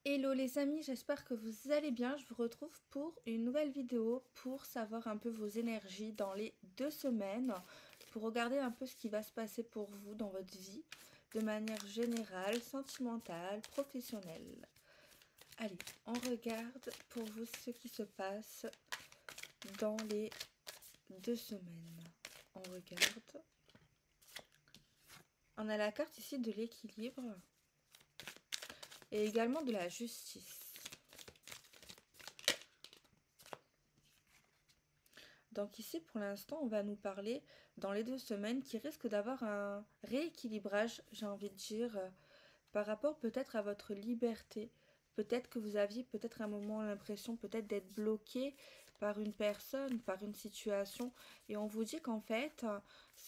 Hello les amis, j'espère que vous allez bien. Je vous retrouve pour une nouvelle vidéo pour savoir un peu vos énergies dans les 2 semaines, pour regarder un peu ce qui va se passer pour vous dans votre vie, de manière générale, sentimentale, professionnelle. Allez, on regarde pour vous ce qui se passe dans les 2 semaines. On regarde. On a la carte ici de l'équilibre et également de la justice. Donc ici, pour l'instant, on va nous parler dans les 2 semaines qui risquent d'avoir un rééquilibrage, j'ai envie de dire, par rapport peut-être à votre liberté. Peut-être que vous aviez peut-être à un moment l'impression peut-être d'être bloqué par une personne, par une situation. Et on vous dit qu'en fait,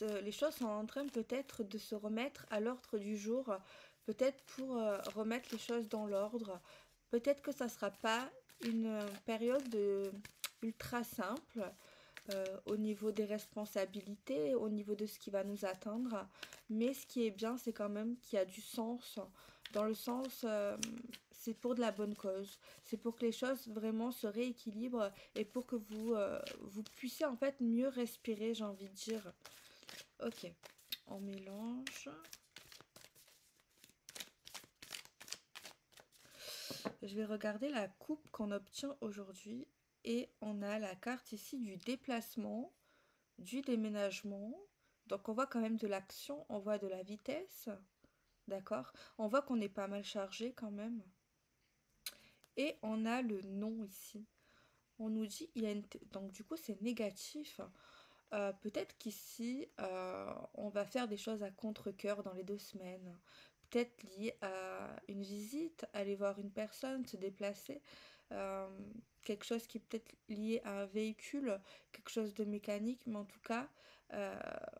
les choses sont en train peut-être de se remettre à l'ordre du jour, peut-être pour remettre les choses dans l'ordre. Peut-être que ça ne sera pas une période ultra simple au niveau des responsabilités, au niveau de ce qui va nous attendre. Mais ce qui est bien, c'est quand même qu'il y a du sens. Dans le sens, c'est pour de la bonne cause. C'est pour que les choses vraiment se rééquilibrent et pour que vous puissiez en fait mieux respirer, j'ai envie de dire. Ok, on mélange. Je vais regarder la coupe qu'on obtient aujourd'hui. Et on a la carte ici du déplacement, du déménagement. Donc on voit quand même de l'action, on voit de la vitesse, d'accord? On voit qu'on est pas mal chargé quand même. Et on a le non ici. On nous dit, il y a donc du coup c'est négatif. Peut-être qu'ici, on va faire des choses à contre-cœur dans les 2 semaines. Peut-être lié à une visite, aller voir une personne, se déplacer. Quelque chose qui est peut-être lié à un véhicule, quelque chose de mécanique. Mais en tout cas, euh,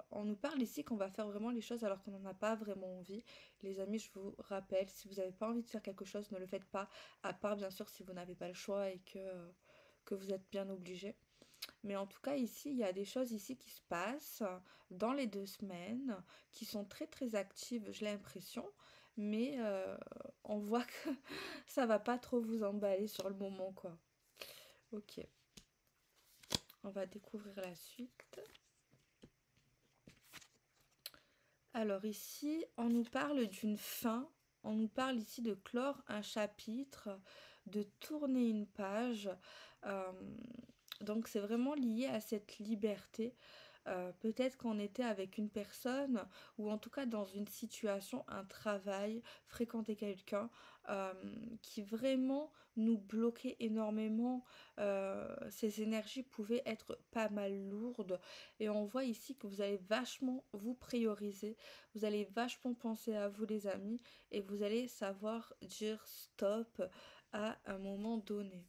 on nous parle ici qu'on va faire vraiment les choses alors qu'on n'en a pas vraiment envie. Les amis, je vous rappelle, si vous n'avez pas envie de faire quelque chose, ne le faites pas. À part bien sûr si vous n'avez pas le choix et que vous êtes bien obligé. Mais en tout cas, ici, il y a des choses ici qui se passent dans les 2 semaines, qui sont très très actives, j'ai l'impression. Mais on voit que ça va pas trop vous emballer sur le moment, quoi. Ok, on va découvrir la suite. Alors ici, on nous parle d'une fin. On nous parle ici de clore un chapitre, de tourner une page. Euh, donc c'est vraiment lié à cette liberté. Peut-être qu'on était avec une personne ou en tout cas dans une situation, un travail, fréquenter quelqu'un qui vraiment nous bloquait énormément. Ces énergies pouvaient être pas mal lourdes et on voit ici que vous allez vachement vous prioriser, vous allez vachement penser à vous les amis et vous allez savoir dire stop à un moment donné.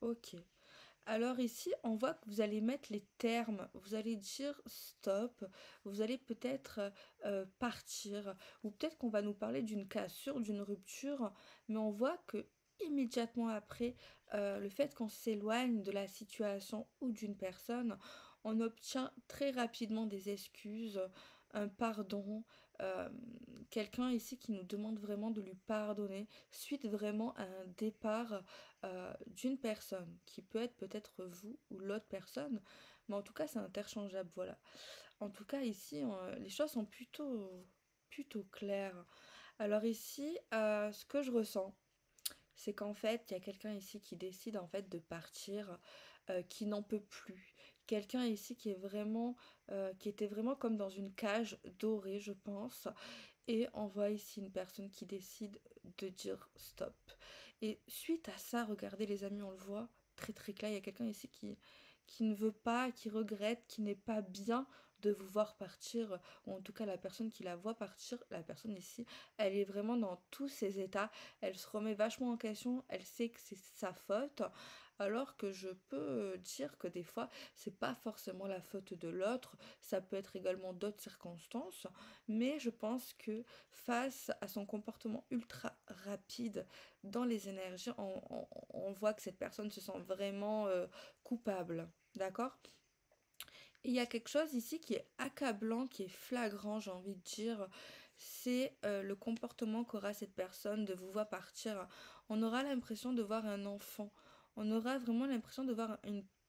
Ok. Alors ici, on voit que vous allez mettre les termes, vous allez dire stop, vous allez peut-être partir, ou peut-être qu'on va nous parler d'une cassure, d'une rupture, mais on voit que immédiatement après le fait qu'on s'éloigne de la situation ou d'une personne, on obtient très rapidement des excuses, un pardon, euh, quelqu'un ici qui nous demande vraiment de lui pardonner suite vraiment à un départ d'une personne, qui peut être peut-être vous ou l'autre personne, mais en tout cas c'est interchangeable, voilà. En tout cas ici, les choses sont plutôt claires. Alors ici, ce que je ressens, c'est qu'en fait, il y a quelqu'un ici qui décide en fait de partir, qui n'en peut plus. Quelqu'un ici qui était vraiment comme dans une cage dorée, je pense. Et on voit ici une personne qui décide de dire stop. Et suite à ça, regardez les amis, on le voit très très clair, il y a quelqu'un ici qui ne veut pas, qui regrette, qui n'est pas bien de vous voir partir, ou en tout cas la personne qui la voit partir, la personne ici, elle est vraiment dans tous ses états, elle se remet vachement en question, elle sait que c'est sa faute, alors que je peux dire que des fois, c'est pas forcément la faute de l'autre, ça peut être également d'autres circonstances, mais je pense que face à son comportement ultra rapide dans les énergies, on voit que cette personne se sent vraiment coupable. D'accord? Et il y a quelque chose ici qui est accablant, qui est flagrant, j'ai envie de dire. c'est le comportement qu'aura cette personne de vous voir partir. On aura l'impression de voir un enfant. On aura vraiment l'impression de voir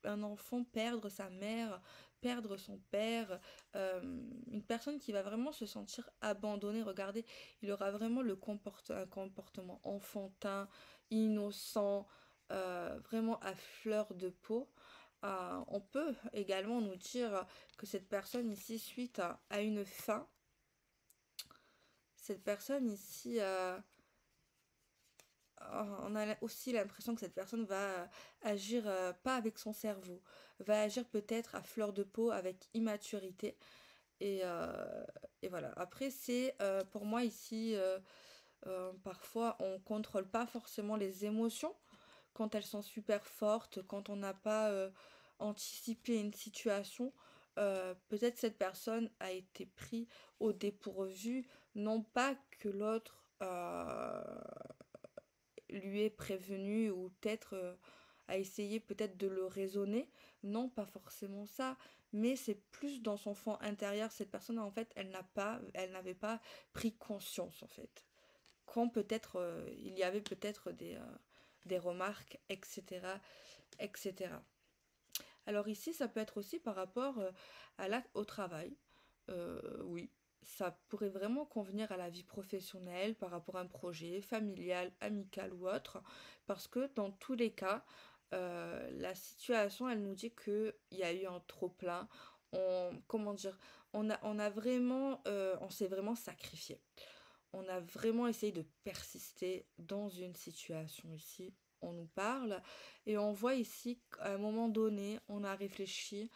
un enfant perdre sa mère, perdre son père, une personne qui va vraiment se sentir abandonnée. Regardez, il aura vraiment un comportement enfantin, innocent, vraiment à fleur de peau. On peut également nous dire que cette personne ici, suite à une faim, cette personne ici, on a aussi l'impression que cette personne va agir pas avec son cerveau, va agir peut-être à fleur de peau avec immaturité. Et, euh, et voilà. Après, c'est pour moi ici, parfois on contrôle pas forcément les émotions quand elles sont super fortes, quand on n'a pas anticipé une situation. Peut-être cette personne a été prise au dépourvu, non pas que l'autre lui ait prévenu ou peut-être a essayé peut-être de le raisonner. Non, pas forcément ça, mais c'est plus dans son fond intérieur. Cette personne, en fait, elle n'avait pas pris conscience, en fait. Quand peut-être il y avait peut-être des remarques, etc., etc. Alors ici, ça peut être aussi par rapport au travail. Oui, ça pourrait vraiment convenir à la vie professionnelle par rapport à un projet familial, amical ou autre, parce que dans tous les cas, la situation, elle nous dit qu'il y a eu un trop-plein. Comment dire, on a vraiment, on s'est vraiment sacrifié. On a vraiment essayé de persister dans une situation ici. On nous parle et on voit ici qu'à un moment donné, on réfléchit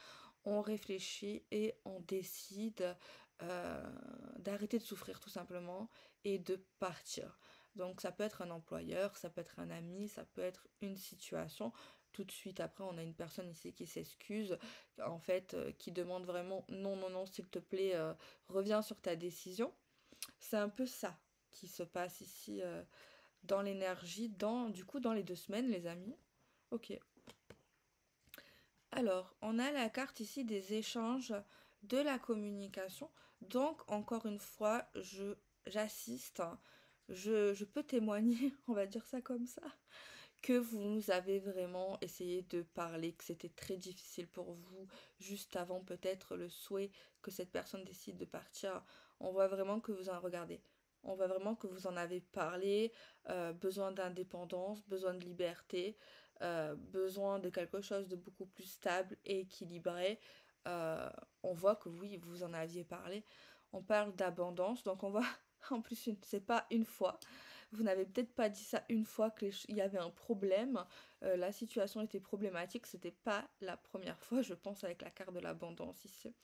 et on décide euh, d'arrêter de souffrir tout simplement et de partir. Donc ça peut être un employeur, ça peut être un ami, ça peut être une situation. Tout de suite après, on a une personne ici qui s'excuse, en fait, qui demande vraiment non, non, non, s'il te plaît, reviens sur ta décision. C'est un peu ça qui se passe ici dans l'énergie, du coup, dans les 2 semaines, les amis. Ok. Alors, on a la carte ici des échanges, de la communication. Donc, encore une fois, j'assiste, hein. Je peux témoigner, on va dire ça comme ça, que vous avez vraiment essayé de parler, que c'était très difficile pour vous, juste avant peut-être le souhait que cette personne décide de partir. On voit vraiment que vous en regardez. On voit vraiment que vous en avez parlé, besoin d'indépendance, besoin de liberté, besoin de quelque chose de beaucoup plus stable et équilibré. Euh, on voit que oui, vous en aviez parlé. On parle d'abondance, donc on voit en plus, c'est pas une fois. Vous n'avez peut-être pas dit ça une fois qu'il y avait un problème, la situation était problématique, c'était pas la première fois, je pense, avec la carte de l'abondance ici.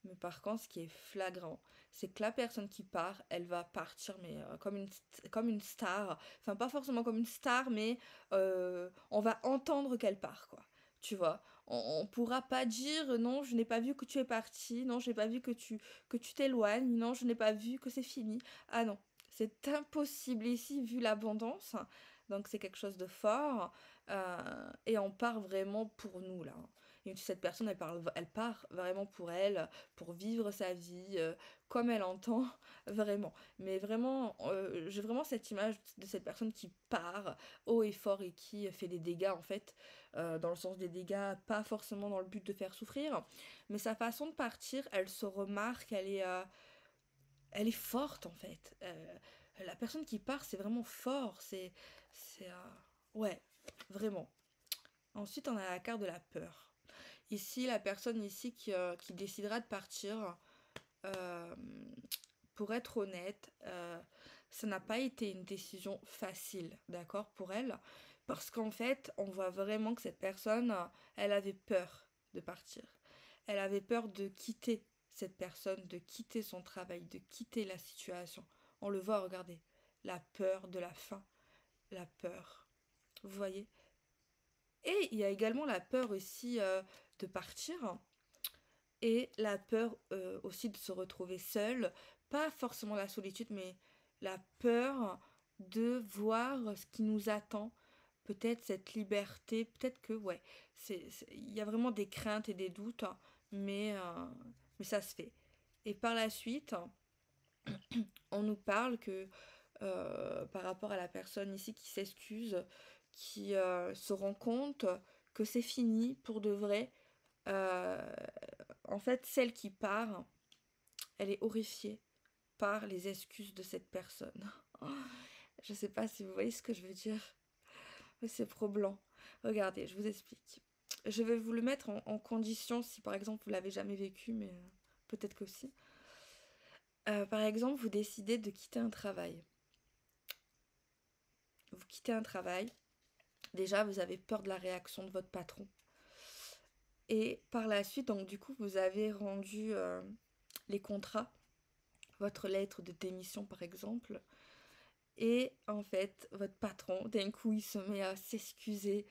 Mais par contre, ce qui est flagrant, c'est que la personne qui part, elle va partir, mais comme une star. Enfin, pas forcément comme une star, mais on va entendre qu'elle part, quoi. Tu vois, on pourra pas dire non, je n'ai pas vu que tu es parti, non, je n'ai pas vu que tu t'éloignes, non, je n'ai pas vu que c'est fini. Ah non, c'est impossible ici vu l'abondance. Donc c'est quelque chose de fort et on part vraiment pour nous là. Et cette personne, elle part vraiment pour elle, pour vivre sa vie comme elle entend, vraiment. Mais vraiment, j'ai vraiment cette image de cette personne qui part haut et fort et qui fait des dégâts, en fait, dans le sens des dégâts, pas forcément dans le but de faire souffrir, mais sa façon de partir, elle se remarque, elle est forte, en fait. La personne qui part, c'est vraiment fort, ouais, vraiment. Ensuite, on a la carte de la peur. Ici, la personne ici qui décidera de partir, euh, pour être honnête, ça n'a pas été une décision facile, d'accord, pour elle. Parce qu'en fait, on voit vraiment que cette personne, elle avait peur de partir. Elle avait peur de quitter cette personne, de quitter son travail, de quitter la situation. On le voit, regardez. La peur de la fin, la peur. Vous voyez? Et il y a également la peur aussi de partir et la peur aussi de se retrouver seule, pas forcément la solitude, mais la peur de voir ce qui nous attend, peut-être cette liberté, peut-être que, ouais, il y a vraiment des craintes et des doutes, mais, euh, mais ça se fait. Et par la suite, On nous parle que par rapport à la personne ici qui s'excuse, qui se rend compte que c'est fini pour de vrai. Euh, En fait, celle qui part, elle est horrifiée par les excuses de cette personne. Je sais pas si vous voyez ce que je veux dire, mais c'est probant. Regardez, je vous explique. Je vais vous le mettre en condition si par exemple vous l'avez jamais vécu, mais peut-être que si. Par exemple, vous décidez de quitter un travail. Vous quittez un travail. Déjà, vous avez peur de la réaction de votre patron. Et par la suite, donc du coup, vous avez rendu les contrats, votre lettre de démission par exemple. Et en fait, votre patron, d'un coup, il se met à s'excuser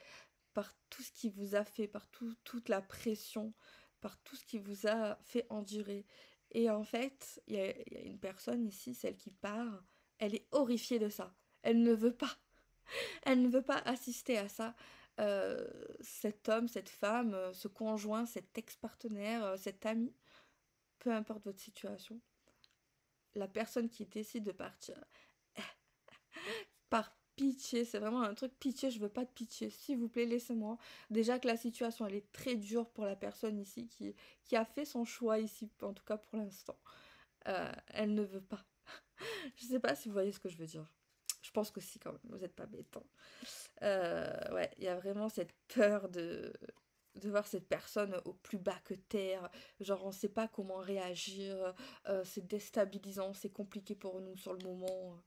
par tout ce qu'il vous a fait, par toute la pression, par tout ce qu'il vous a fait endurer. Et en fait, il y a une personne ici, celle qui part, elle est horrifiée de ça. Elle ne veut pas. Elle ne veut pas assister à ça. Cet homme, cette femme, ce conjoint, cet ex-partenaire, cet ami, peu importe votre situation, la personne qui décide de partir, par pitié, c'est vraiment un truc pitié, je veux pas de pitié, s'il vous plaît, laissez-moi. Déjà que la situation, elle est très dure pour la personne ici qui a fait son choix ici, en tout cas pour l'instant. Elle ne veut pas. Je sais pas si vous voyez ce que je veux dire. Je pense que si quand même, vous êtes pas bête, hein. Ouais, il y a vraiment cette peur de voir cette personne au plus bas que terre. Genre, on sait pas comment réagir. C'est déstabilisant, c'est compliqué pour nous sur le moment.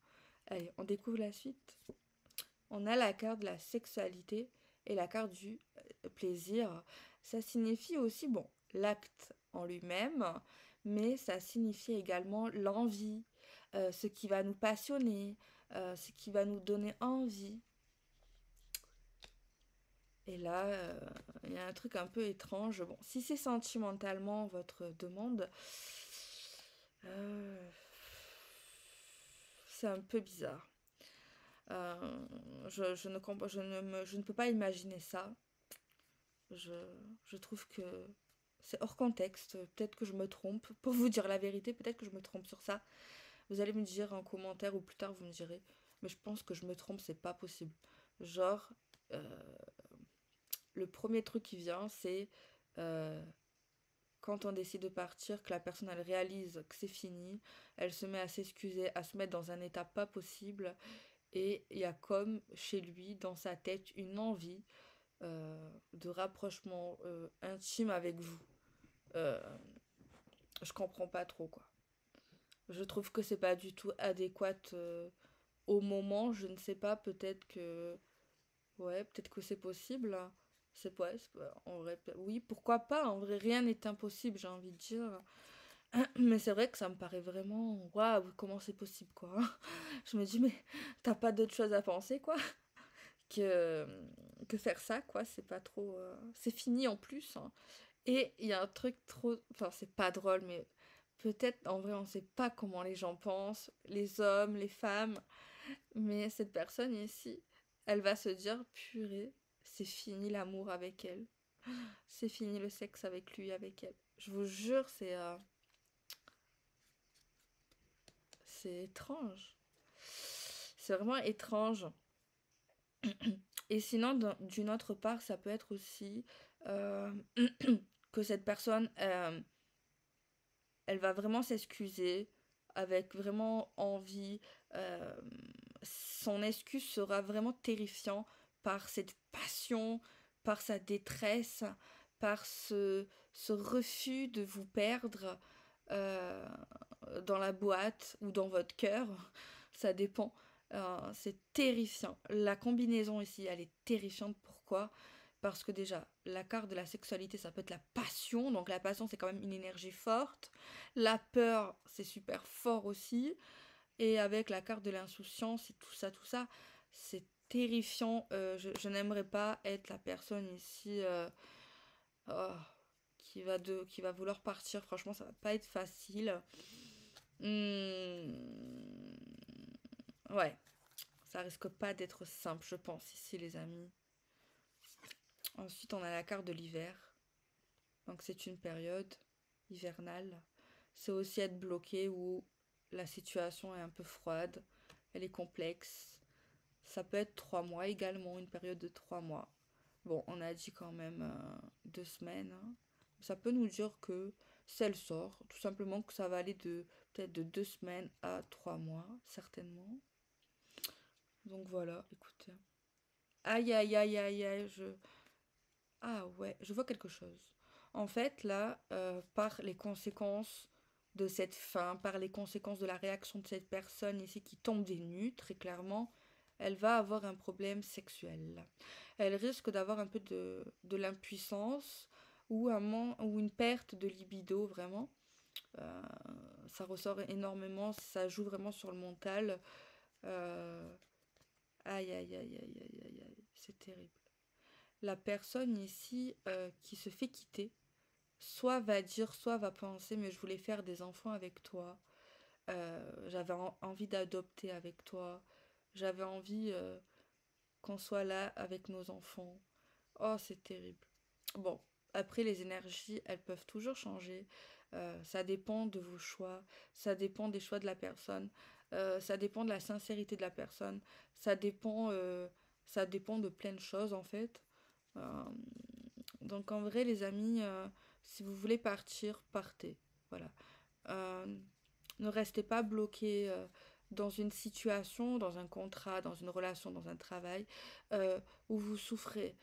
Allez, on découvre la suite. On a la carte de la sexualité et la carte du plaisir. Ça signifie aussi, bon, l'acte en lui-même, mais ça signifie également l'envie, ce qui va nous passionner, ce qui va nous donner envie. Et là, il y a un truc un peu étrange. Bon, si c'est sentimentalement votre demande, euh, c'est un peu bizarre. Je ne peux pas imaginer ça. Je, je trouve que c'est hors contexte. Peut-être que je me trompe. Pour vous dire la vérité, peut-être que je me trompe sur ça. Vous allez me dire en commentaire ou plus tard, vous me direz. Mais je pense que je me trompe, c'est pas possible. Genre, euh, le premier truc qui vient, c'est euh, quand on décide de partir, que la personne elle réalise que c'est fini, elle se met à s'excuser, à se mettre dans un état pas possible, et il y a comme chez lui, dans sa tête, une envie de rapprochement intime avec vous. Euh, je comprends pas trop quoi. Je trouve que c'est pas du tout adéquat au moment. Je ne sais pas, peut-être que ouais, peut-être que c'est possible, hein. C'est pas, en vrai, oui, pourquoi pas. En vrai, rien n'est impossible, j'ai envie de dire. Mais c'est vrai que ça me paraît vraiment, waouh, comment c'est possible quoi. Je me dis mais t'as pas d'autre chose à penser quoi que que faire ça quoi. C'est pas trop, c'est fini en plus, hein. Et il y a un truc trop... Enfin, c'est pas drôle, mais peut-être, en vrai, on sait pas comment les gens pensent, les hommes, les femmes, mais cette personne ici, elle va se dire, purée, c'est fini l'amour avec elle. C'est fini le sexe avec lui, avec elle. Je vous jure, c'est étrange. C'est vraiment étrange. Et sinon, d'une autre part, ça peut être aussi euh, que cette personne, elle va vraiment s'excuser avec vraiment envie. euh, Son excuse sera vraiment terrifiant par cette passion, par sa détresse, par ce refus de vous perdre euh, dans la boîte ou dans votre cœur. Ça dépend. C'est terrifiant. La combinaison ici, elle est terrifiante. Pourquoi? Parce que déjà, la carte de la sexualité, ça peut être la passion. Donc la passion, c'est quand même une énergie forte. La peur, c'est super fort aussi. Et avec la carte de l'insouciance et tout ça, c'est terrifiant. Je n'aimerais pas être la personne ici oh, qui va vouloir partir. Franchement, ça va pas être facile. Hmm, ouais, ça risque pas d'être simple, je pense, ici, les amis. Ensuite, on a la carte de l'hiver. Donc, c'est une période hivernale. C'est aussi être bloqué ou la situation est un peu froide, elle est complexe. Ça peut être 3 mois également, une période de 3 mois. Bon, on a dit quand même 2 semaines, hein. Ça peut nous dire que si elle sort, tout simplement que ça va aller de peut-être de 2 semaines à 3 mois, certainement. Donc voilà, écoutez. Aïe, aïe, aïe, aïe, aïe, Ah ouais, je vois quelque chose. En fait, là, par les conséquences de cette fin, par les conséquences de la réaction de cette personne ici qui tombe des nues, très clairement, elle va avoir un problème sexuel. Elle risque d'avoir un peu de l'impuissance ou une perte de libido, vraiment. Euh, Ça ressort énormément, ça joue vraiment sur le mental. Euh, Aïe, aïe, aïe, aïe, aïe, aïe, aïe, c'est terrible. La personne ici qui se fait quitter, soit va dire, soit va penser, mais je voulais faire des enfants avec toi, j'avais envie d'adopter avec toi, j'avais envie qu'on soit là avec nos enfants. Oh, c'est terrible. Bon, après les énergies, elles peuvent toujours changer. Ça dépend de vos choix, ça dépend des choix de la personne, ça dépend de la sincérité de la personne, ça dépend, euh, ça dépend de plein de choses en fait. Euh, donc en vrai, les amis, si vous voulez partir, partez. Voilà. Euh, Ne restez pas bloqué dans une situation, dans un contrat, dans une relation, dans un travail où vous souffrez.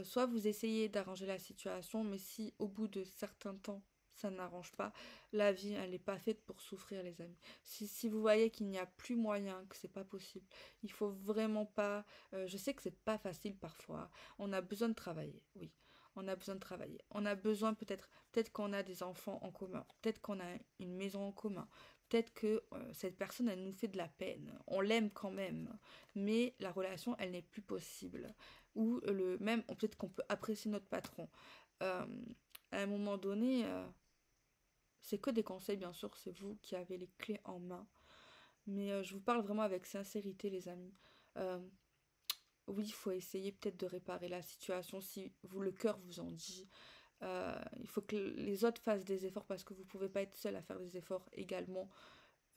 Soit vous essayez d'arranger la situation, mais si au bout de certains temps, ça n'arrange pas, la vie, elle n'est pas faite pour souffrir, les amis. Si vous voyez qu'il n'y a plus moyen, que c'est pas possible, il faut vraiment pas. Je sais que c'est pas facile parfois. On a besoin de travailler, oui. On a besoin de travailler. On a besoin peut-être qu'on a des enfants en commun, peut-être qu'on a une maison en commun, peut-être que cette personne, elle nous fait de la peine. On l'aime quand même, mais la relation, elle n'est plus possible. Ou même, peut-être qu'on peut apprécier notre patron. Euh, à un moment donné, c'est que des conseils, bien sûr, c'est vous qui avez les clés en main. Mais je vous parle vraiment avec sincérité, les amis. Euh, oui, il faut essayer peut-être de réparer la situation si vous, le cœur vous en dit. Il faut que les autres fassent des efforts parce que vous ne pouvez pas être seul à faire des efforts également.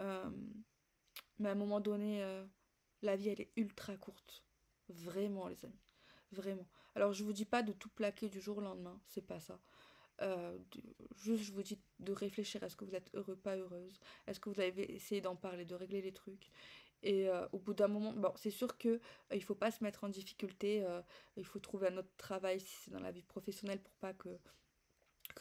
Euh, mais à un moment donné, la vie, elle est ultra courte. Vraiment, les amis. Vraiment. Alors, je vous dis pas de tout plaquer du jour au lendemain. C'est pas ça. Juste, je vous dis de réfléchir. Est-ce que vous êtes heureux, pas heureuse? Est-ce que vous avez essayé d'en parler, de régler les trucs? Et au bout d'un moment, bon, c'est sûr que il faut pas se mettre en difficulté. Il faut trouver un autre travail si c'est dans la vie professionnelle pour pas que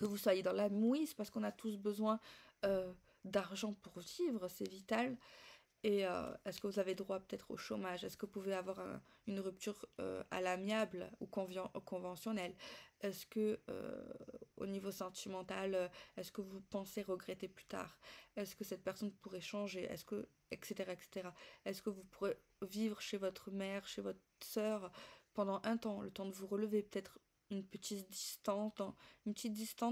vous soyez dans la mouise parce qu'on a tous besoin euh, d'argent pour vivre, c'est vital. Et est-ce que vous avez droit peut-être au chômage? Est-ce que vous pouvez avoir une rupture à l'amiable ou conventionnelle? Est-ce que au niveau sentimental, est-ce que vous pensez regretter plus tard? Est-ce que cette personne pourrait changer? Est-ce que, etc., etc. Est-ce que vous pourrez vivre chez votre mère, chez votre sœur pendant un temps, le temps de vous relever, peut-être une petite distance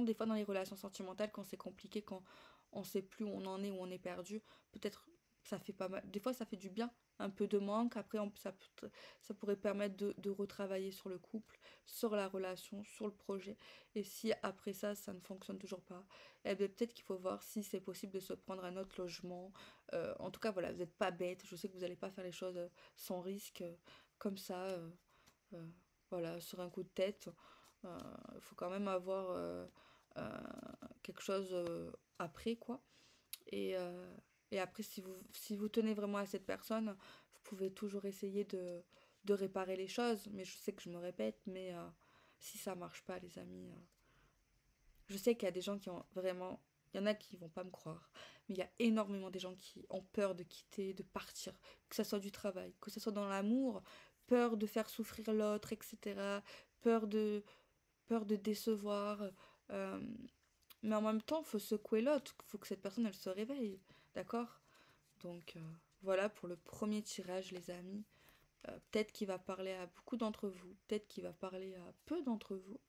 des fois dans les relations sentimentales quand c'est compliqué, quand on sait plus où on en est, où on est perdu, peut-être ça fait pas mal. Des fois, ça fait du bien, un peu de manque. Après, ça pourrait permettre de retravailler sur le couple, sur la relation, sur le projet. Et si après ça, ça ne fonctionne toujours pas, eh bien, peut-être qu'il faut voir si c'est possible de se prendre un autre logement. En tout cas, voilà, vous n'êtes pas bête. Je sais que vous n'allez pas faire les choses sans risque, comme ça, euh, voilà, sur un coup de tête. Il faut quand même avoir euh, quelque chose après, quoi. Et, euh, et après, si vous tenez vraiment à cette personne, vous pouvez toujours essayer de réparer les choses. Mais je sais que je me répète, mais si ça marche pas, les amis, je sais qu'il y a des gens qui ont vraiment. Il y en a qui vont pas me croire, mais il y a énormément des gens qui ont peur de quitter, de partir, que ce soit du travail, que ce soit dans l'amour, peur de faire souffrir l'autre, etc. Peur de, peur de décevoir. euh, mais en même temps, il faut secouer l'autre, il faut que cette personne, elle se réveille. D'accord? Donc voilà pour le premier tirage, les amis. Peut-être qu'il va parler à beaucoup d'entre vous, peut-être qu'il va parler à peu d'entre vous.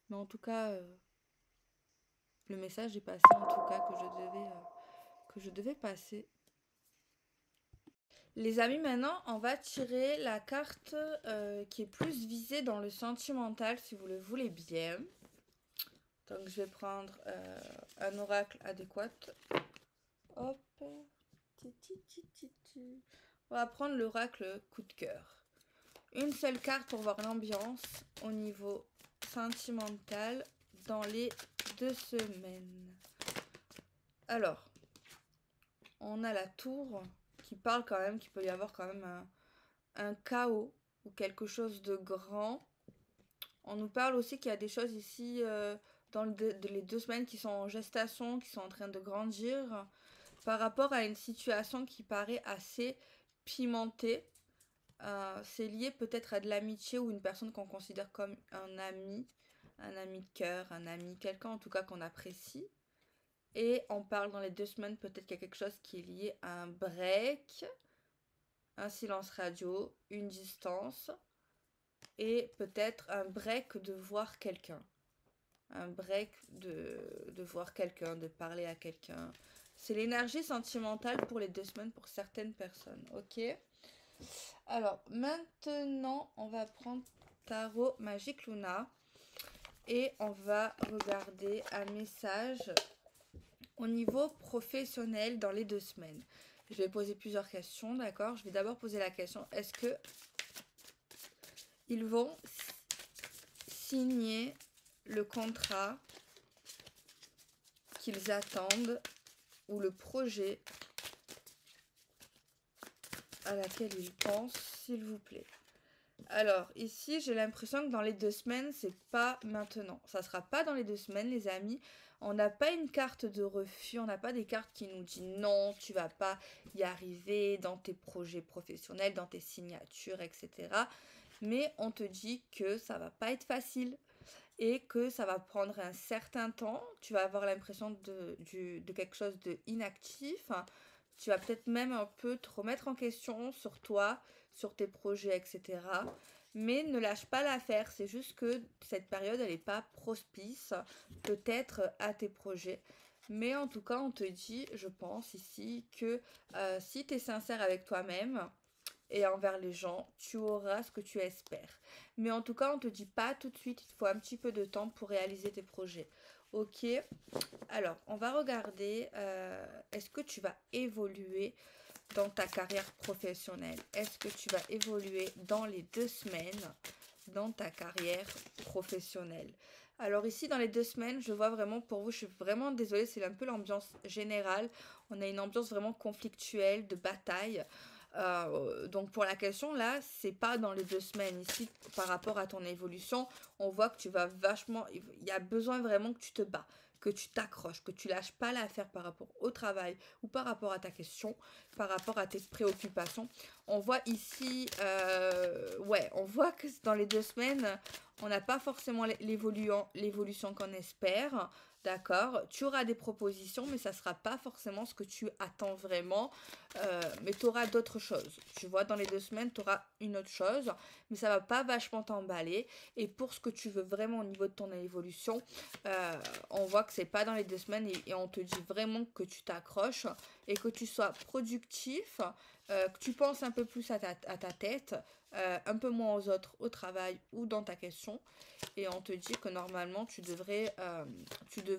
Mais en tout cas, le message est passé, en tout cas, que je devais passer. Les amis, maintenant, on va tirer la carte qui est plus visée dans le sentimental, si vous le voulez bien. Donc, je vais prendre un oracle adéquat. Hop, On va prendre l'oracle coup de cœur. Une seule carte pour voir l'ambiance au niveau sentimental dans les 2 semaines. Alors, on a la tour qui parle quand même, qu'il peut y avoir quand même un chaos ou quelque chose de grand. On nous parle aussi qu'il y a des choses ici dans les 2 semaines qui sont en gestation, qui sont en train de grandir par rapport à une situation qui paraît assez pimentée. C'est lié peut-être à de l'amitié ou une personne qu'on considère comme un ami de cœur, un ami, quelqu'un en tout cas qu'on apprécie. Et on parle dans les 2 semaines peut-être qu'il y a quelque chose qui est lié à un break, un silence radio, une distance et peut-être un break de voir quelqu'un. Un break de voir quelqu'un, de parler à quelqu'un. C'est l'énergie sentimentale pour les 2 semaines pour certaines personnes, ok? Alors, maintenant, on va prendre Tarot Magique Luna et on va regarder un message au niveau professionnel dans les 2 semaines. Je vais poser plusieurs questions, d'accord? Je vais d'abord poser la question, est-ce que ils vont signer le contrat qu'ils attendent ou le projet à laquelle ils pensent, s'il vous plaît? Alors, ici, j'ai l'impression que dans les 2 semaines, c'est pas maintenant. Ça sera pas dans les 2 semaines, les amis. On n'a pas une carte de refus, on n'a pas des cartes qui nous disent non, tu vas pas y arriver dans tes projets professionnels, dans tes signatures, etc. Mais on te dit que ça va pas être facile et que ça va prendre un certain temps. Tu vas avoir l'impression de quelque chose de inactif. Tu vas peut-être même un peu te remettre en question sur toi, sur tes projets, etc. Mais ne lâche pas l'affaire. C'est juste que cette période, elle n'est pas propice, peut-être à tes projets. Mais en tout cas, on te dit, je pense ici, que si tu es sincère avec toi-même, et envers les gens, tu auras ce que tu espères. Mais en tout cas, on ne te dit pas tout de suite, il te faut un petit peu de temps pour réaliser tes projets. Ok, alors on va regarder, est-ce que tu vas évoluer dans ta carrière professionnelle? Est-ce que tu vas évoluer dans les 2 semaines dans ta carrière professionnelle? Alors ici, dans les 2 semaines, je vois vraiment pour vous, je suis vraiment désolée, c'est un peu l'ambiance générale. On a une ambiance vraiment conflictuelle, de bataille. Donc pour la question là, c'est pas dans les 2 semaines. Ici, par rapport à ton évolution, on voit que tu vas vachement. Il y a besoin vraiment que tu te bats, que tu t'accroches, que tu lâches pas l'affaire par rapport au travail ou par rapport à ta question, par rapport à tes préoccupations. On voit ici, ouais, on voit que dans les 2 semaines, on n'a pas forcément l'évolution qu'on espère. D'accord, tu auras des propositions, mais ça ne sera pas forcément ce que tu attends vraiment. Mais tu auras d'autres choses. Tu vois, dans les 2 semaines, tu auras une autre chose, mais ça va pas vachement t'emballer. Et pour ce que tu veux vraiment au niveau de ton évolution, on voit que c'est pas dans les 2 semaines et on te dit vraiment que tu t'accroches et que tu sois productif, que tu penses un peu plus à ta tête, un peu moins aux autres au travail ou dans ta question. Et on te dit que normalement tu devrais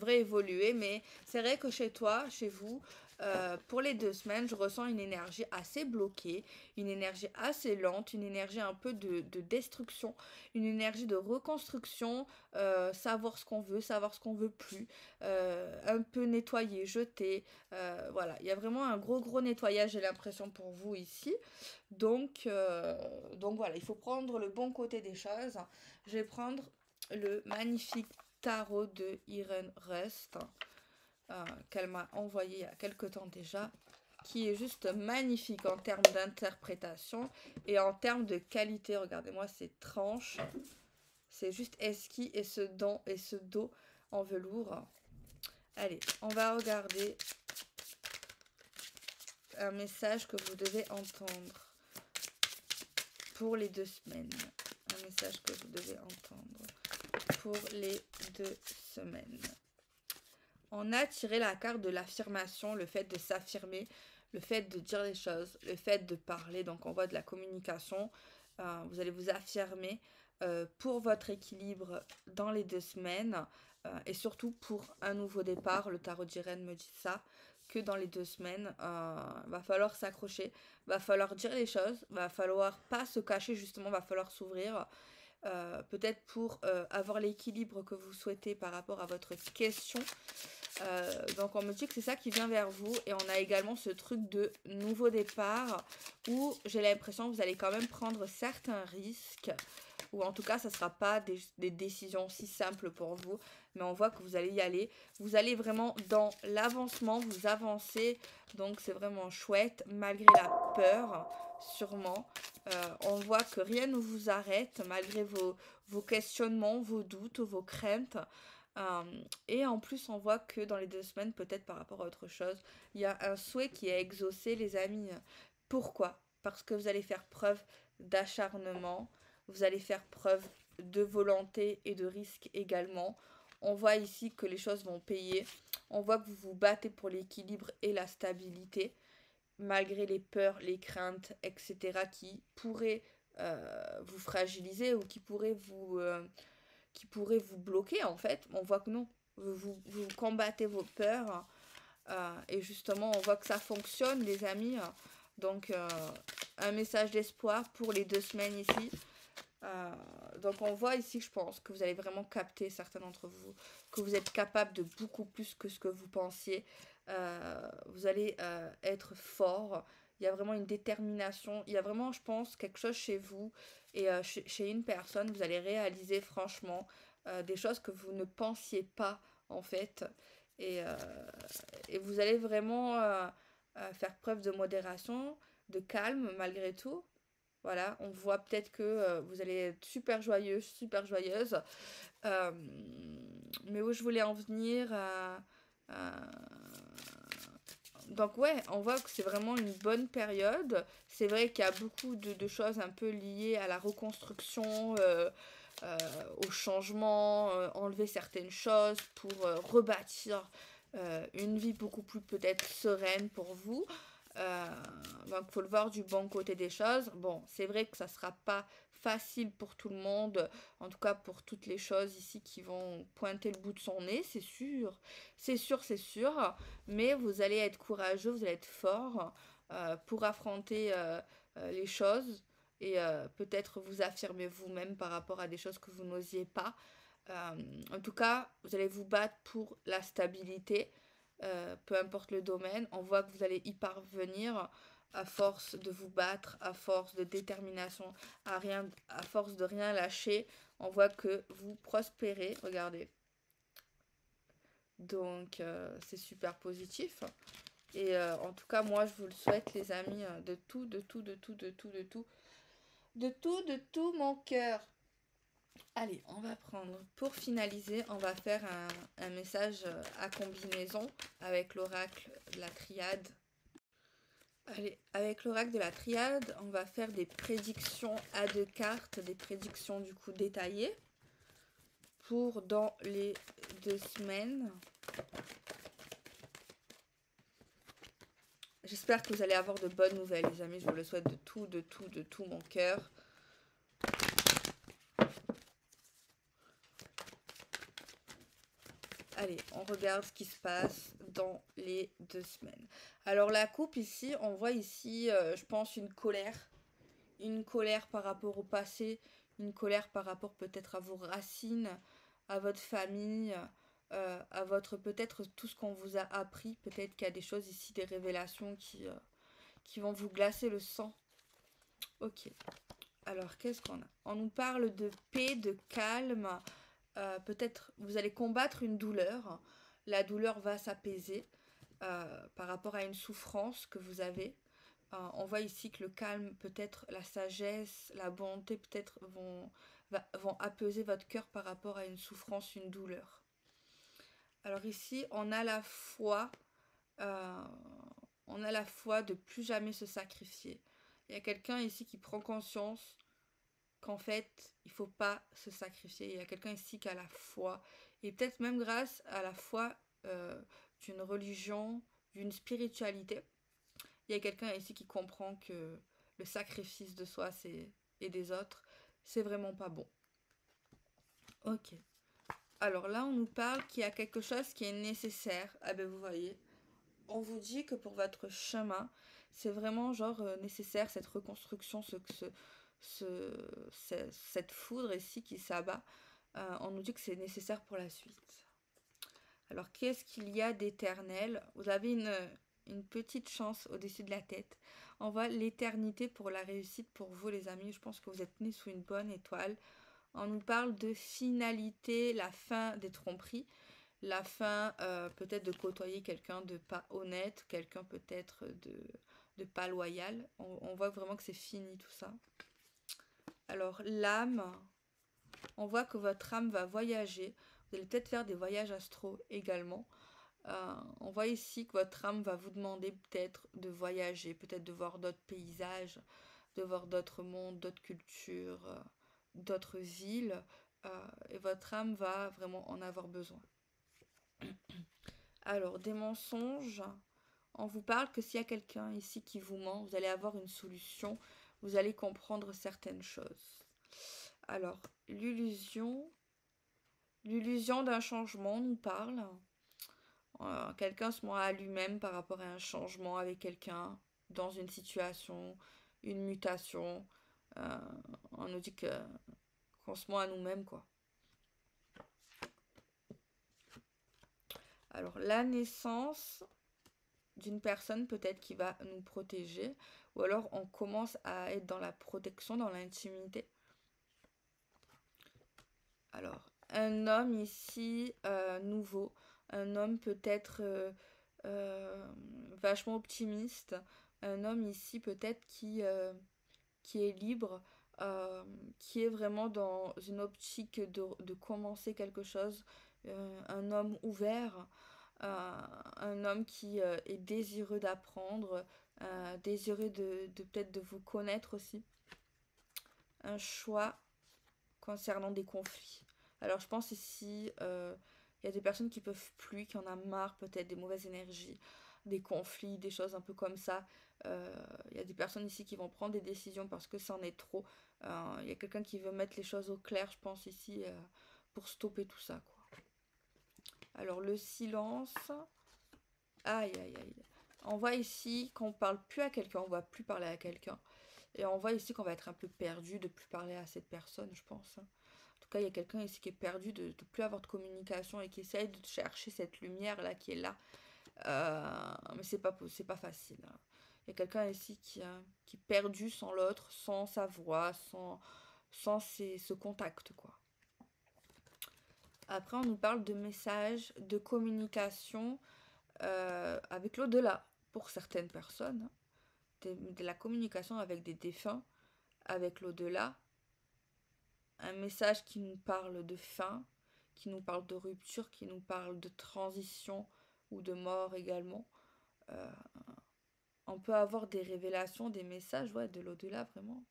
évoluer. Mais c'est vrai que chez toi, chez vous, pour les 2 semaines, je ressens une énergie assez bloquée, une énergie assez lente, une énergie un peu de destruction, une énergie de reconstruction, savoir ce qu'on veut, savoir ce qu'on veut plus, un peu nettoyer, jeter. Voilà, il y a vraiment un gros nettoyage, j'ai l'impression pour vous ici. Donc voilà, il faut prendre le bon côté des choses. Je vais prendre le magnifique tarot de Irene Rust qu'elle m'a envoyé il y a quelque temps déjà, qui est juste magnifique en termes d'interprétation et en termes de qualité. Regardez-moi ces tranches, c'est juste esquis et ce dos en velours. Allez, on va regarder un message que vous devez entendre pour les 2 semaines. Un message que vous devez entendre pour les 2 semaines. On a tiré la carte de l'affirmation, le fait de s'affirmer, le fait de dire les choses, le fait de parler. Donc on voit de la communication. Vous allez vous affirmer pour votre équilibre dans les 2 semaines et surtout pour un nouveau départ. Le tarot d'Irène me dit ça. que dans les 2 semaines, va falloir s'accrocher, va falloir dire les choses, va falloir pas se cacher justement, va falloir s'ouvrir. Peut-être pour avoir l'équilibre que vous souhaitez par rapport à votre question. Donc on me dit que c'est ça qui vient vers vous et on a également ce truc de nouveau départ où j'ai l'impression que vous allez quand même prendre certains risques ou en tout cas ça ne sera pas des décisions si simples pour vous mais on voit que vous allez y aller. Vous allez vraiment dans l'avancement, vous avancez donc c'est vraiment chouette malgré la peur sûrement. On voit que rien ne vous arrête malgré vos questionnements, vos doutes, vos craintes. Euh, et en plus, on voit que dans les 2 semaines, peut-être par rapport à autre chose, il y a un souhait qui est exaucé, les amis. Pourquoi? Parce que vous allez faire preuve d'acharnement, vous allez faire preuve de volonté et de risque également. On voit ici que les choses vont payer. On voit que vous vous battez pour l'équilibre et la stabilité, malgré les peurs, les craintes, etc., qui pourraient vous fragiliser ou qui pourrait vous bloquer en fait. On voit que non, vous combattez vos peurs et justement on voit que ça fonctionne les amis. Donc un message d'espoir pour les 2 semaines ici. Donc on voit ici, je pense que vous allez vraiment capter certains d'entre vous, que vous êtes capable de beaucoup plus que ce que vous pensiez. Vous allez être fort. Il y a vraiment une détermination. Il y a vraiment, je pense, quelque chose chez vous et chez une personne. Vous allez réaliser franchement des choses que vous ne pensiez pas en fait. Et, euh, et vous allez vraiment faire preuve de modération, de calme malgré tout. Voilà, on voit peut-être que vous allez être super joyeux, super joyeuse. Euh, mais où je voulais en venir donc ouais, on voit que c'est vraiment une bonne période. C'est vrai qu'il y a beaucoup de choses un peu liées à la reconstruction, euh, au changement, enlever certaines choses pour rebâtir une vie beaucoup plus peut-être sereine pour vous. Euh, donc il faut le voir du bon côté des choses. Bon, c'est vrai que ça sera pas facile pour tout le monde, en tout cas pour toutes les choses ici qui vont pointer le bout de son nez, c'est sûr. C'est sûr, c'est sûr. Mais vous allez être courageux, vous allez être fort pour affronter les choses et peut-être vous affirmer vous-même par rapport à des choses que vous n'osiez pas. Euh, En tout cas, vous allez vous battre pour la stabilité, peu importe le domaine. On voit que vous allez y parvenir à force de vous battre, à force de détermination, à force de rien lâcher. On voit que vous prospérez. Regardez. Donc, c'est super positif. Et en tout cas, moi, je vous le souhaite, les amis, de tout, de tout, de tout, de tout, de tout, de tout, de tout mon cœur. Allez, on va prendre, pour finaliser, on va faire un message à combinaison avec l'oracle de la triade. Allez, avec l'oracle de la triade, on va faire des prédictions à 2 cartes, des prédictions du coup détaillées pour dans les 2 semaines. J'espère que vous allez avoir de bonnes nouvelles, les amis. Je vous le souhaite de tout, de tout, de tout mon cœur. Allez, on regarde ce qui se passe dans les 2 semaines. Alors la coupe ici, on voit ici, je pense, une colère. Une colère par rapport au passé, une colère par rapport peut-être à vos racines, à votre famille, à votre peut-être tout ce qu'on vous a appris. Peut-être qu'il y a des choses ici, des révélations qui vont vous glacer le sang. Ok. Alors, qu'est-ce qu'on a? On nous parle de paix, de calme. Peut-être vous allez combattre une douleur. La douleur va s'apaiser par rapport à une souffrance que vous avez. On voit ici que le calme, peut-être la sagesse, la bonté, peut-être vont apaiser votre cœur par rapport à une souffrance, une douleur. Alors ici, euh, on a la foi de plus jamais se sacrifier. Il y a quelqu'un ici qui prend conscience qu'en fait, il ne faut pas se sacrifier. Il y a quelqu'un ici qui a la foi. Et peut-être même grâce à la foi d'une religion, d'une spiritualité, il y a quelqu'un ici qui comprend que le sacrifice de soi et des autres, c'est vraiment pas bon. Ok. Alors là, on nous parle qu'il y a quelque chose qui est nécessaire. Ah ben vous voyez, on vous dit que pour votre chemin, c'est vraiment genre nécessaire cette reconstruction, cette foudre ici qui s'abat. On nous dit que c'est nécessaire pour la suite. Alors, qu'est-ce qu'il y a d'éternel? Vous avez une petite chance au-dessus de la tête. On voit l'éternité pour la réussite pour vous, les amis. Je pense que vous êtes nés sous une bonne étoile. On nous parle de finalité, la fin des tromperies, la fin peut-être de côtoyer quelqu'un de pas honnête, quelqu'un peut-être de pas loyal. On voit vraiment que c'est fini tout ça. Alors, l'âme, on voit que votre âme va voyager. Vous allez peut-être faire des voyages astraux également. On voit ici que votre âme va vous demander peut-être de voyager, peut-être de voir d'autres paysages, de voir d'autres mondes, d'autres cultures, d'autres villes. Et votre âme va vraiment en avoir besoin. Alors, des mensonges. On vous parle que s'il y a quelqu'un ici qui vous ment, vous allez avoir une solution. Vous allez comprendre certaines choses. Alors, l'illusion d'un changement nous parle. Quelqu'un se ment à lui-même par rapport à un changement avec quelqu'un, dans une situation, une mutation. Euh, on nous dit qu'on se ment à nous-mêmes, quoi. Alors, la naissance d'une personne peut-être qui va nous protéger, ou alors on commence à être dans la protection, dans l'intimité. Alors, un homme ici, nouveau, un homme peut-être vachement optimiste, un homme ici peut-être qui est libre, qui est vraiment dans une optique de commencer quelque chose, un homme ouvert, un homme qui est désireux d'apprendre, désireux de peut-être de vous connaître aussi. Un choix concernant des conflits. Alors je pense ici, il y a des personnes qui peuvent plus, qui en ont marre peut-être des mauvaises énergies, des conflits, des choses un peu comme ça. Il y a des personnes ici qui vont prendre des décisions parce que c'en est trop. Il y a quelqu'un qui veut mettre les choses au clair, je pense ici, pour stopper tout ça, quoi. Alors le silence. Aïe, aïe, aïe. On voit ici qu'on parle plus à quelqu'un, on va plus parler à quelqu'un. Et on voit ici qu'on va être un peu perdu de plus parler à cette personne, je pense. En tout cas, il y a quelqu'un ici qui est perdu de plus avoir de communication et qui essaye de chercher cette lumière-là qui est là. Mais c'est pas facile, hein. Il y a quelqu'un ici qui est perdu sans l'autre, sans sa voix, ce contact, quoi. Après, on nous parle de messages, de communication avec l'au-delà pour certaines personnes. De la communication avec des défunts, avec l'au-delà. Un message qui nous parle de fin, qui nous parle de rupture, qui nous parle de transition ou de mort également. Euh, on peut avoir des révélations, des messages, ouais, de l'au-delà vraiment.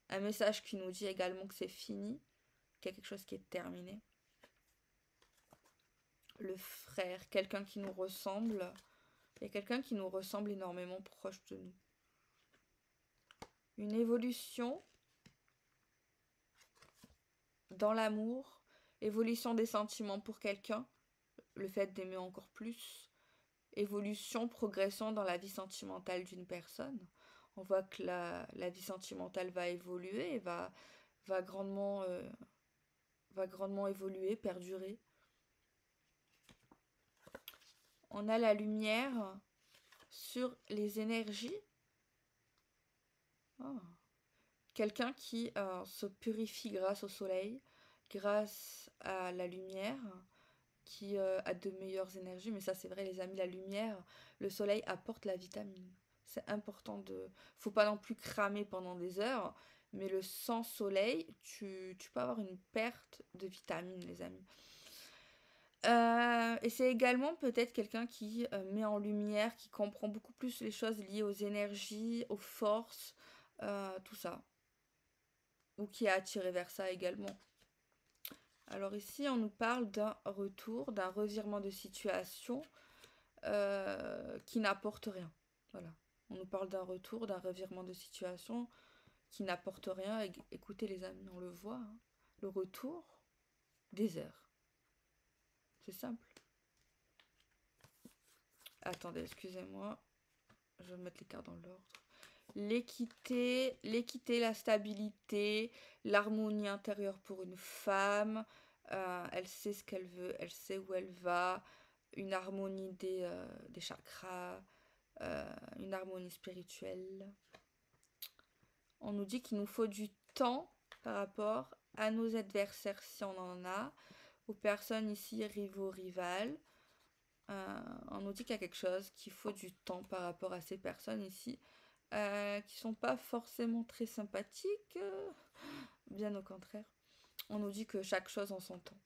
Un message qui nous dit également que c'est fini, qu'il y a quelque chose qui est terminé. Le frère, quelqu'un qui nous ressemble. Il y a quelqu'un qui nous ressemble énormément proche de nous. Une évolution dans l'amour, évolution des sentiments pour quelqu'un, le fait d'aimer encore plus, évolution, progression dans la vie sentimentale d'une personne. On voit que la vie sentimentale va évoluer, va grandement, va grandement évoluer, perdurer. On a la lumière sur les énergies. Oh. Quelqu'un qui se purifie grâce au soleil, grâce à la lumière, qui a de meilleures énergies. Mais ça, c'est vrai, les amis, la lumière, le soleil apporte la vitamine. C'est important de... Faut pas non plus cramer pendant des heures, mais le sans soleil, tu peux avoir une perte de vitamine, les amis. Et c'est également peut-être quelqu'un qui met en lumière, qui comprend beaucoup plus les choses liées aux énergies, aux forces, tout ça. Ou qui est attiré vers ça également. Alors ici, on nous parle d'un retour, d'un revirement de situation qui n'apporte rien. Voilà. On nous parle d'un retour, d'un revirement de situation qui n'apporte rien. Écoutez les amis, on le voit. Hein. Le retour des heures. C'est simple. Attendez, excusez-moi. Je vais mettre les cartes dans l'ordre. L'équité, la stabilité, l'harmonie intérieure pour une femme. Elle sait ce qu'elle veut, elle sait où elle va. Une harmonie des chakras, une harmonie spirituelle. On nous dit qu'il nous faut du temps par rapport à nos adversaires si on en a, aux personnes ici rivaux, rivales. On nous dit qu'il y a quelque chose, qu'il faut du temps par rapport à ces personnes ici, qui sont pas forcément très sympathiques, bien au contraire. On nous dit que chaque chose en son temps.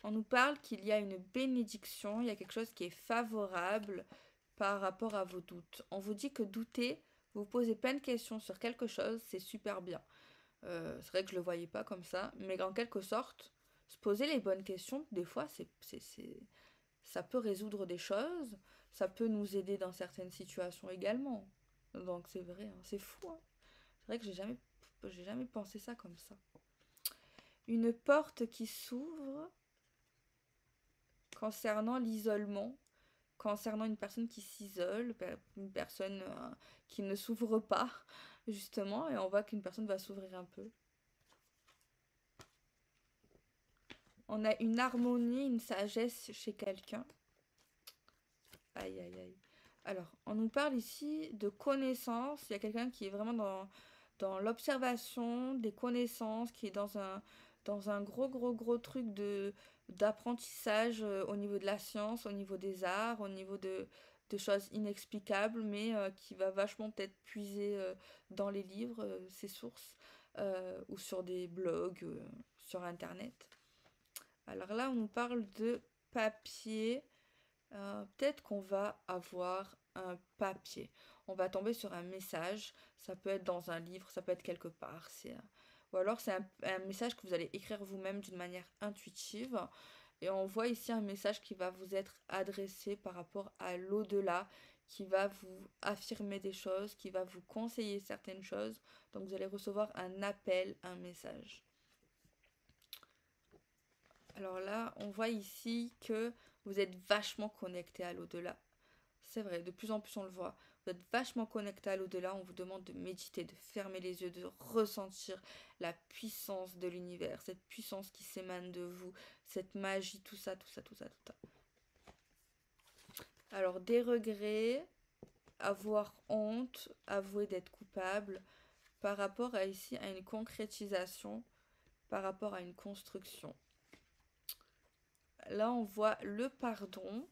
On nous parle qu'il y a une bénédiction, il y a quelque chose qui est favorable par rapport à vos doutes. On vous dit que douter, vous posez plein de questions sur quelque chose, c'est super bien. C'est vrai que je le voyais pas comme ça, mais en quelque sorte, se poser les bonnes questions, des fois, ça peut résoudre des choses, ça peut nous aider dans certaines situations également. Donc c'est vrai, hein, c'est fou. Hein. C'est vrai que j'ai jamais pensé ça comme ça. Une porte qui s'ouvre concernant l'isolement, concernant une personne qui s'isole, une personne qui ne s'ouvre pas, justement, et on voit qu'une personne va s'ouvrir un peu. On a une harmonie, une sagesse chez quelqu'un. Aïe, aïe, aïe. Alors, on nous parle ici de connaissances. Il y a quelqu'un qui est vraiment dans l'observation des connaissances, qui est dans un gros truc d'apprentissage au niveau de la science, au niveau des arts, au niveau de choses inexplicables, mais qui va vachement peut-être puiser dans les livres, ses sources, ou sur des blogs, sur Internet. Alors là, on nous parle de papier. Peut-être qu'on va avoir un papier. On va tomber sur un message. Ça peut être dans un livre, ça peut être quelque part. Ou alors c'est un message que vous allez écrire vous-même d'une manière intuitive. Et on voit ici un message qui va vous être adressé par rapport à l'au-delà, qui va vous affirmer des choses, qui va vous conseiller certaines choses. Donc vous allez recevoir un appel, un message. Alors là, on voit ici que vous êtes vachement connecté à l'au-delà. C'est vrai, de plus en plus on le voit. Vous êtes vachement connecté à l'au-delà, on vous demande de méditer, de fermer les yeux, de ressentir la puissance de l'univers, cette puissance qui s'émane de vous, cette magie, tout ça. Alors des regrets, avoir honte, avouer d'être coupable, par rapport à ici à une concrétisation, par rapport à une construction. Là on voit le pardon,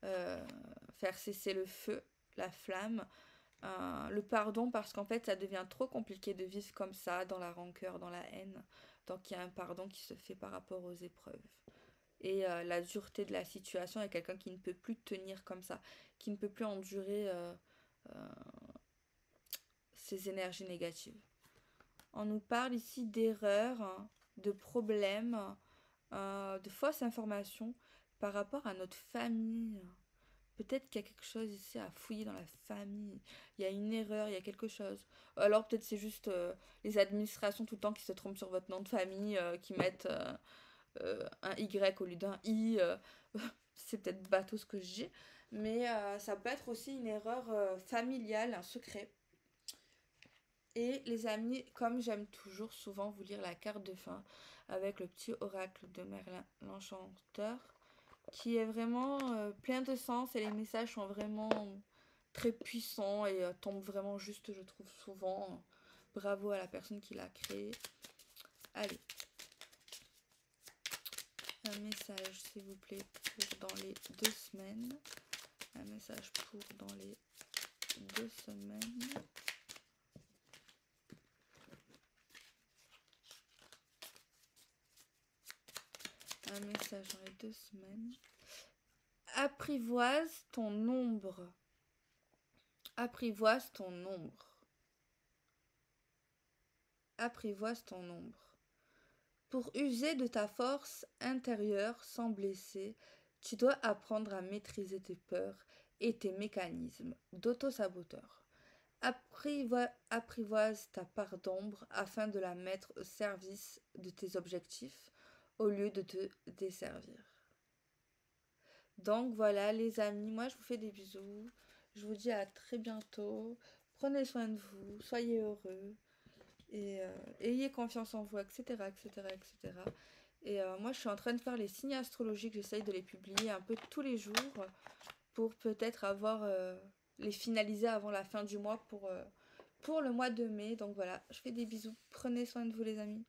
faire cesser le feu, la flamme, le pardon parce qu'en fait ça devient trop compliqué de vivre comme ça, dans la rancœur, dans la haine. Donc il y a un pardon qui se fait par rapport aux épreuves. Et la dureté de la situation, il y a quelqu'un qui ne peut plus tenir comme ça, qui ne peut plus endurer ces énergies négatives. On nous parle ici d'erreurs, de problèmes, de fausses informations par rapport à notre famille. Peut-être qu'il y a quelque chose ici à fouiller dans la famille. Il y a une erreur, il y a quelque chose. Alors peut-être c'est juste les administrations tout le temps qui se trompent sur votre nom de famille, qui mettent un Y au lieu d'un I. C'est peut-être bateau ce que je dis. Mais ça peut être aussi une erreur familiale, un secret. Et les amis, comme j'aime toujours souvent vous lire la carte de fin avec le petit oracle de Merlin l'Enchanteur, qui est vraiment plein de sens et les messages sont vraiment très puissants et tombent vraiment juste, je trouve, souvent. Bravo à la personne qui l'a créé. Allez. Un message, s'il vous plaît, pour dans les 2 semaines. Un message pour dans les 2 semaines. Un message dans les 2 semaines. Apprivoise ton ombre. Apprivoise ton ombre. Apprivoise ton ombre. Pour user de ta force intérieure sans blesser, tu dois apprendre à maîtriser tes peurs et tes mécanismes d'auto-saboteur. Apprivoise ta part d'ombre afin de la mettre au service de tes objectifs au lieu de te desservir. Donc voilà les amis, moi je vous fais des bisous. Je vous dis à très bientôt. Prenez soin de vous, soyez heureux et ayez confiance en vous, etc., etc., etc. Et moi je suis en train de faire les signes astrologiques, j'essaye de les publier un peu tous les jours pour peut-être avoir les finaliser avant la fin du mois pour le mois de mai. Donc voilà, je fais des bisous, prenez soin de vous les amis.